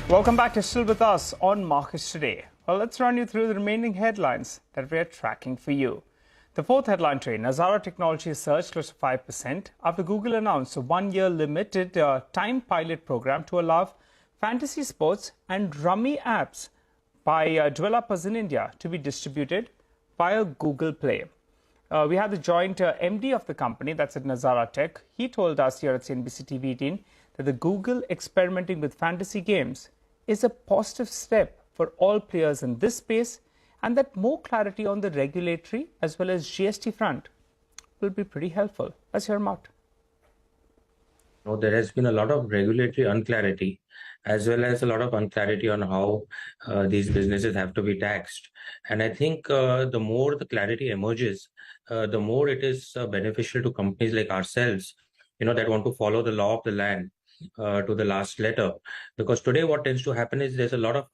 Welcome back to Still With Us on Markets Today. Well, let's run you through the remaining headlines that we are tracking for you. The fourth headline today, Nazara Technologies surged close to 5% after Google announced a one-year limited time pilot program to allow fantasy sports and rummy apps by developers in India to be distributed via Google Play. We had the joint MD of the company, that's at Nazara Tech. He told us here at CNBC-TV18 that the Google experimenting with fantasy games is a positive step for all players in this space, and that more clarity on the regulatory as well as GST front will be pretty helpful. Let's hear Mark. There has been a lot of regulatory unclarity, as well as a lot of unclarity on how these businesses have to be taxed. And I think the more the clarity emerges, the more it is beneficial to companies like ourselves, that want to follow the law of the land to the last letter. Because today what tends to happen is there's a lot of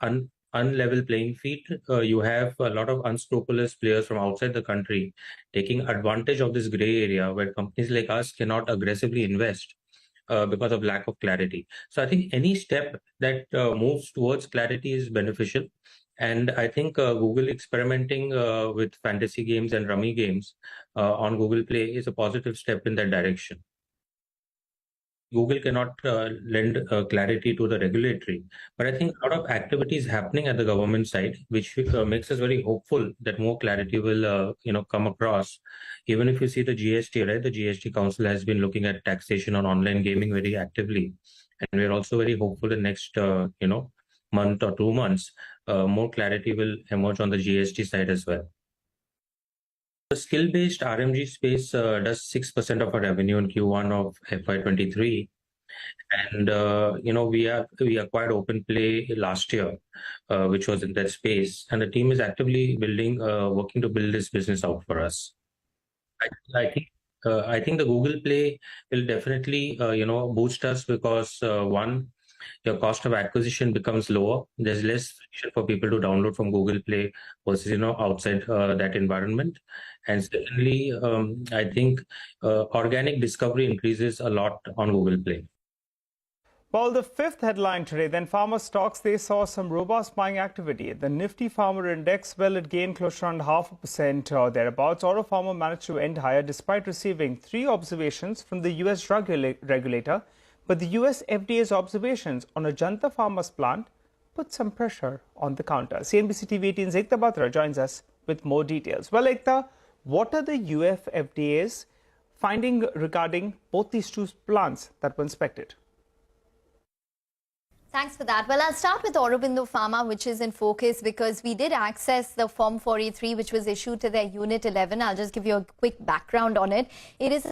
unlevel playing field. You have a lot of unscrupulous players from outside the country taking advantage of this gray area where companies like us cannot aggressively invest because of lack of clarity. So I think any step that moves towards clarity is beneficial. And I think Google experimenting with fantasy games and rummy games on Google Play is a positive step in that direction. Google cannot lend clarity to the regulatory, but I think a lot of activity is happening at the government side, which makes us very hopeful that more clarity will, come across. Even if you see the GST, right? The GST Council has been looking at taxation on online gaming very actively, and we're also very hopeful the next, month or 2 months, more clarity will emerge on the GST side as well. The skill-based RMG space does 6% of our revenue in Q1 of FY23. And, we acquired OpenPlay last year, which was in that space. And the team is actively working to build this business out for us. I think the Google Play will definitely, boost us because, one, your cost of acquisition becomes lower. There's less friction for people to download from Google Play versus, outside that environment. And secondly, I think organic discovery increases a lot on Google Play. Well, the fifth headline today, then pharma stocks, they saw some robust buying activity. The Nifty Pharma Index, well, it gained close to around 0.5% or thereabouts. Auto Pharma managed to end higher despite receiving 3 observations from the US drug regulator. But the US FDA's observations on Ajanta Pharma's plant put some pressure on the counter. CNBC-TV18's Ekta Batra joins us with more details. Well, Ekta, what are the US FDA's finding regarding both these two plants that were inspected? Thanks for that. Well, I'll start with Aurobindo Pharma, which is in focus because we did access the Form 483, which was issued to their Unit 11. I'll just give you a quick background on it. It is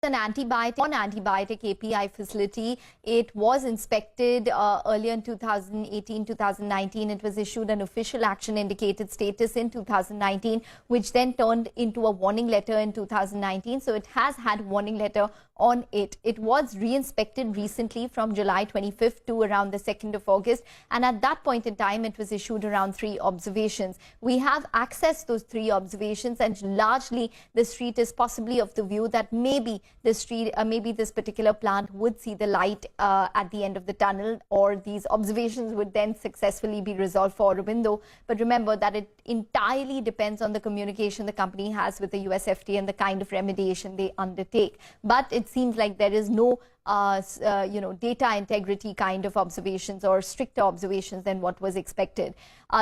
an antibiotic API facility. It was inspected earlier in 2018-2019. It was issued an official action indicated status in 2019, which then turned into a warning letter in 2019. So it has had warning letter on it. It was re-inspected recently from July 25th to around the 2nd of August. And at that point in time, it was issued around 3 observations. We have accessed those 3 observations, and largely the street is possibly of the view that maybe this particular plant would see the light at the end of the tunnel, or these observations would then successfully be resolved for Aurobindo. But remember that it entirely depends on the communication the company has with the US FDA and the kind of remediation they undertake. But it seems like there is no data integrity kind of observations or stricter observations than what was expected.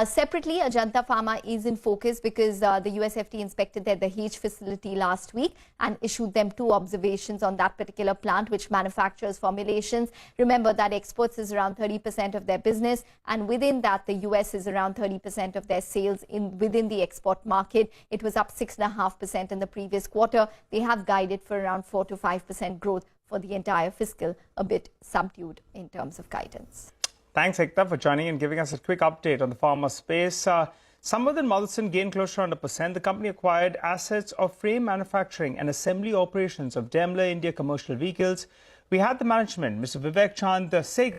Separately, Ajanta Pharma is in focus because the US FDA inspected their Dahej facility last week and issued them 2 observations on that particular plant, which manufactures formulations. Remember that exports is around 30% of their business, and within that, the US is around 30% of their sales within the export market. It was up 6.5% in the previous quarter. They have guided for around 4 to 5% growth for the entire fiscal, a bit subdued in terms of guidance. Thanks, Ekta, for joining and giving us a quick update on the pharma space. Samad and Motherson gained close to around 1%. The company acquired assets of frame manufacturing and assembly operations of Daimler India commercial vehicles. We had the management, Mr. Vivek Chand Sehgal,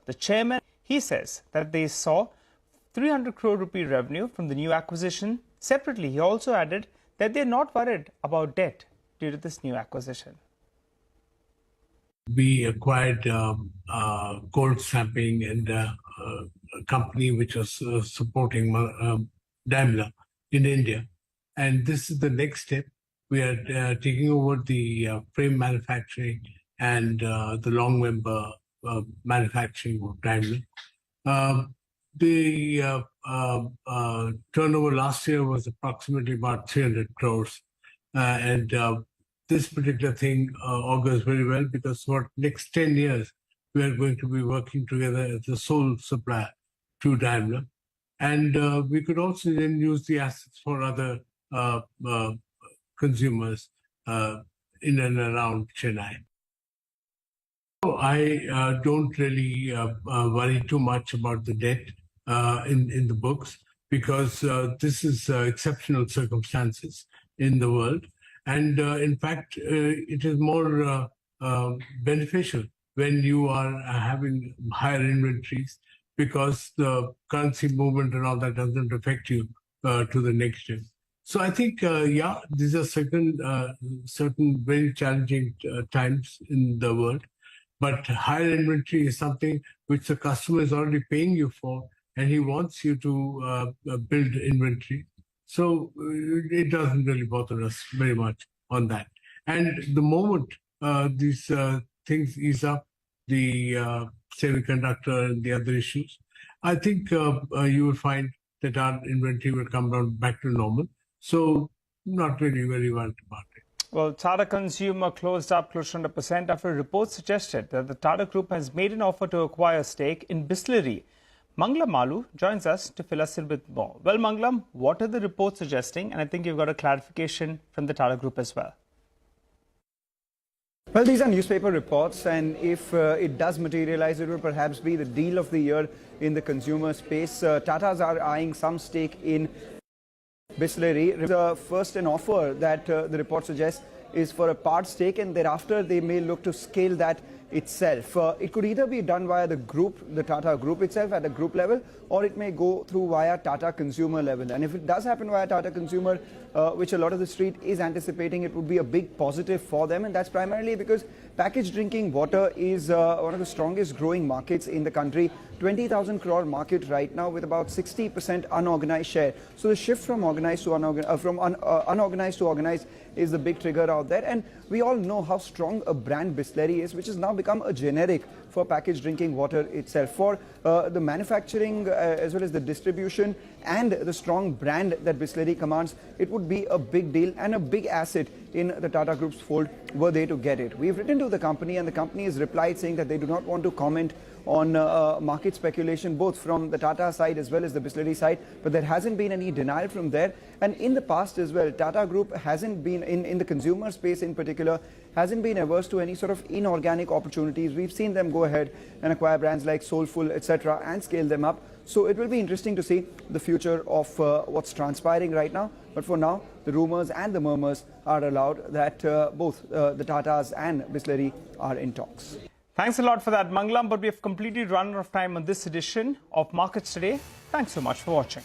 the chairman. He says that they saw 300 crore rupee revenue from the new acquisition. Separately, he also added that they're not worried about debt due to this new acquisition. we acquired gold stamping and a company which was supporting Daimler in India. And this is the next step. We are taking over the frame manufacturing and the long member manufacturing of Daimler. The turnover last year was approximately about 300 crores. And this particular thing augurs very well, because for next 10 years, we are going to be working together as the sole supplier to Daimler. And we could also then use the assets for other consumers in and around Chennai. I don't really worry too much about the debt in the books, because this is exceptional circumstances in the world. And in fact, it is more beneficial when you are having higher inventories, because the currency movement and all that doesn't affect you to the negative. So I think, yeah, these are certain very challenging times in the world. But higher inventory is something which the customer is already paying you for, and he wants you to build inventory. So it doesn't really bother us very much on that. And the moment these things ease up, the semiconductor and the other issues, I think you will find that our inventory will come down back to normal. So not really very worried about it. Well, Tata Consumer closed up close to 100% after a report suggested that the Tata Group has made an offer to acquire a stake in Bisleri. Mangalam Malu joins us to fill us in with more. Well, Mangalam, what are the reports suggesting? And I think you've got a clarification from the Tata Group as well. Well, these are newspaper reports, and if it does materialize, it will perhaps be the deal of the year in the consumer space. Tatas are eyeing some stake in Bisleri. The first an offer that the report suggests is for a part stake, and thereafter they may look to scale that itself. It could either be done via the group, the Tata Group itself at a group level, or it may go through via Tata Consumer level. And if it does happen via Tata Consumer, which a lot of the street is anticipating, it would be a big positive for them. And that's primarily because packaged drinking water is one of the strongest growing markets in the country. 20,000 crore market right now with about 60% unorganized share. So the shift from organized to unorganized to organized is the big trigger out there. And we all know how strong a brand Bisleri is, which has now become a generic for packaged drinking water itself. For the manufacturing as well as the distribution and the strong brand that Bisleri commands, it would be a big deal and a big asset in the Tata Group's fold were they to get it. We've written to the company, and the company has replied saying that they do not want to comment on market speculation, both from the Tata side as well as the Bisleri side, but there hasn't been any denial from there. And in the past as well, Tata Group hasn't been, in the consumer space in particular, hasn't been averse to any sort of inorganic opportunities. We've seen them go ahead and acquire brands like Soulful, etc., and scale them up. So it will be interesting to see the future of what's transpiring right now. But for now, the rumors and the murmurs are allowed that both the Tatas and Bisleri are in talks. Thanks a lot for that, Mangalam, but we have completely run out of time on this edition of Markets Today. Thanks so much for watching.